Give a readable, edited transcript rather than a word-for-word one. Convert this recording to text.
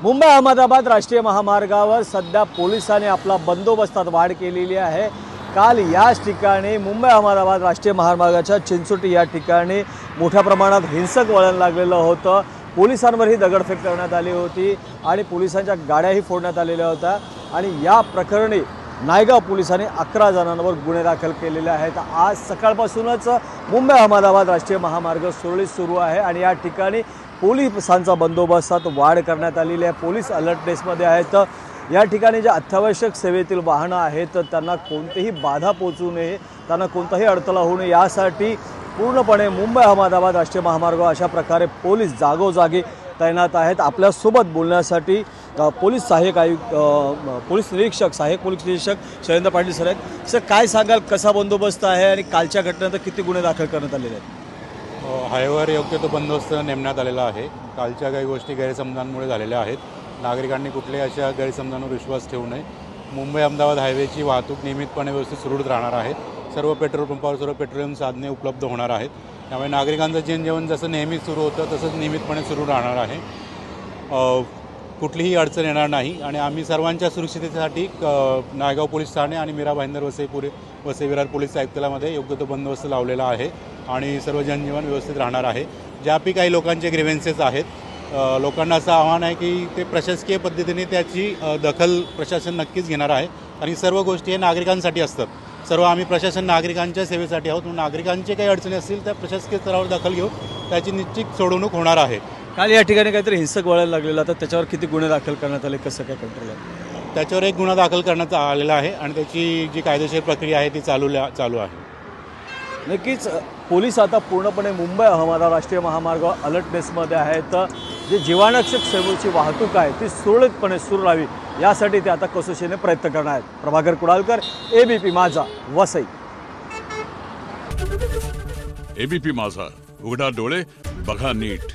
मुंबई अहमदाबाद राष्ट्रीय महामार्गावर सध्या पोलिसांनी आपला बंदोबस्तात वाढ केलेली आहे। काल याच ठिकाणी मुंबई अहमदाबाद राष्ट्रीय महामार्गाच्या चिंचोटी या ठिकाणी मोठ्या प्रमाणात हिंसक वळण लागलेलं होतं। पोलिसांवरही दगडफेक करण्यात आली होती आणि पोलिसांच्या गाड्याही फोडण्यात आलेल्या होत्या आणि या प्रकरणी नायगाव पोलिसांनी 11 जणांवर गुन्हे दाखल केलेले आहेत। आज सकाळपासूनच मुंबई अहमदाबाद राष्ट्रीय महामार्ग सुरळीत सुरू आहे आणि या ठिकाणी पोलिसांचा बंदोबस्तात वाढ करण्यात आलेली आहे। पोलीस अलर्टनेसमध्ये आहेत। या ठिकाणी जे अत्यावश्यक सेवेतील वाहनं आहेत त्यांना कोणतीही बाधा पोहोचू नये, त्यांना कोणताही अडथळा होऊ नये यासाठी पूर्णपणे मुंबई अहमदाबाद राष्ट्रीय महामार्गावर अशा प्रकारे पोलीस जागोजागी तैनात आहेत। आपल्यासोबत बोलण्यासाठी पोलीस सहाय्यक आयुक्त पोलीस निरीक्षक सहाय्यक पोलीस निरीक्षक शैलेंद्र पाटील सर आहेत। सर काय सांगाल, कसा बंदोबस्त आहे आणि कालच्या घटनेनंतर किती गुन्हे दाखल करण्यात आलेले आहेत? हायवेवर योग्य तो बंदोबस्त नेमण्यात आलेला आहे। कालच्या काही गोष्टी गैरसमजांमुळे झालेल्या आहेत। नागरिकांनी कुठल्याही अशा गैरसमजांवर विश्वास ठेवू नये। मुंबई अहमदाबाद हायवेची वाहतूक नियमितपणे व्यवस्थित सुरळीत राहणार आहे। सर्व पेट्रोल पंपावर सर्व पेट्रोलियम साधने उपलब्ध होणार आहेत। त्यामुळे नागरिकांचं जनजीवन जसं नेहमी सुरू होतं तसंच नियमितपणे सुरू राहणार आहे। कुठलीही अडचण येणार नाही आणि आम्ही सर्वांच्या सुरक्षिततेसाठी नायगाव पोलीस ठाणे आणि मीरा भाईंदर वसई विरार पोलीस आयुक्तालयामध्ये योग्य तो बंदोबस्त लावलेला आहे आणि सर्व जनजीवन व्यवस्थित राहणार आहे। ज्यापैकी काही लोकांचे ग्रीव्हन्सेस आहेत, लोकांना असं आव्हान आहे की ते प्रशासकीय पद्धतीने त्याची दखल प्रशासन नक्कीच घेणार आहे आणि सर्व गोष्टी हे नागरिकांसाठी असतात। सर्व आम्ही प्रशासन नागरिकांच्या सेवेसाठी आहोत। नागरिकांचे काही अडचणी असतील त्या प्रशासकीय स्तरावर दखल घेऊ, त्याची निश्चित सोडवणूक होणार आहे। काल या ठिकाणी काहीतरी हिंसक वळण लागलेलं होतं, त्याच्यावर किती गुन्हे दाखल करण्यात आले, कसं काय कंट्रोल आहे? त्याच्यावर एक गुन्हा दाखल करण्यात आलेला आहे आणि त्याची जी कायदेशीर प्रक्रिया आहे ती चालू आहे। नक्कीच पोलीस आता पूर्णपणे मुंबई अहमदाबाद राष्ट्रीय महामार्गावर अलर्टनेसमध्ये आहेत। जे जीवनावश्यक सेवेची वाहतूक आहे ती सुरळीतपणे सुरू राहावी यासाठी ते आता कसोशीने प्रयत्न करणार आहेत। प्रभाकर कुडालकर, एबीपी माझा, वसई। एबीपी माझा, उघडा डोळे बघा नीट।